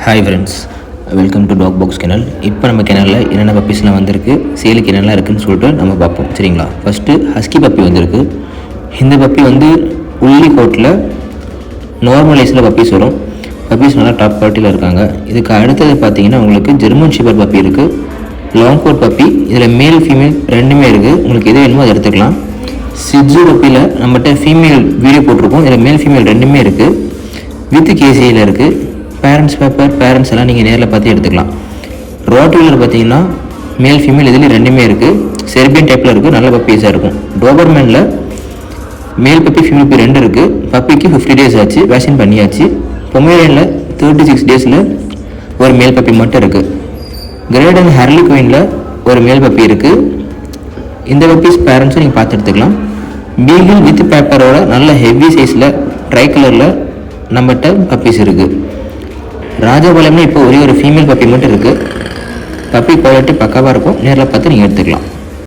Hi friends, welcome to talk box channel. இப்போ நம்ம சேனலில் என்னென்ன பப்பீஸ்லாம் வந்திருக்கு, சேலுக்கு என்னெல்லாம் இருக்குதுன்னு சொல்லிட்டு நம்ம பார்ப்போம். சரிங்களா? ஃபஸ்ட்டு ஹஸ்கி பப்பி வந்திருக்கு. இந்த பப்பி வந்து உள்ளி கோட்டில் நார்மலைஸில் பப்பீஸ் வரும். பப்பீஸ் நல்லா டாப் குவாலிட்டியில் இருக்காங்க. இதுக்கு அடுத்தது பார்த்தீங்கன்னா உங்களுக்கு ஜெர்மன் ஷெப்பர்ட் பப்பி இருக்குது, லாங் கோட் பப்பி. இதில் மேல் ஃபீமேல் ரெண்டுமே இருக்குது. உங்களுக்கு எது வேணுமோ அதை எடுத்துக்கலாம். சிட்ஜு பப்பியில் நம்மகிட்ட ஃபீமேல் வீடியோ போட்டிருக்கோம். இதில் மேல் ஃபீமேல் ரெண்டுமே இருக்குது. வித் கேசியில் இருக்குது. பேரண்ட்ஸ் பேரண்ட்ஸ் எல்லாம் நீங்கள் நேரில் பார்த்து எடுத்துக்கலாம். ரோட்வீலர் பார்த்தீங்கன்னா மேல் ஃபீமேல் இதுலேயும் ரெண்டுமே இருக்குது. செர்பியன் டைப்பில் இருக்குது. நல்ல பப்பீஸாக இருக்கும். டோபர்மேனில் மேல் பப்பி ஃபீமேல் பப்பி ரெண்டு இருக்குது. பப்பிக்கு 50 days ஆச்சு, வேக்சின் பண்ணியாச்சு. பொமேரியனில் 36 days ஒரு மேல் பப்பி மட்டும் இருக்குது. கிரேட் அண்ட் ஹார்லி குயினில் ஒரு மேல் பப்பி இருக்குது. இந்த பப்பீஸ் பேரண்ட்ஸும் நீங்கள் பார்த்து எடுத்துக்கலாம். பீகிள் வித் பேப்பரோட நல்ல ஹெவி சைஸில் ட்ரை கலரில் நம்மகிட்ட பப்பீஸ் இருக்குது. ராஜபாளையம்ல இப்போ ஒரே ஒரு ஃபீமேல் பப்பி மட்டும் இருக்குது. பப்பி குவாலிட்டி பக்காவாக இருக்கும். நேரில் பார்த்து நீங்கள் எடுத்துக்கலாம்.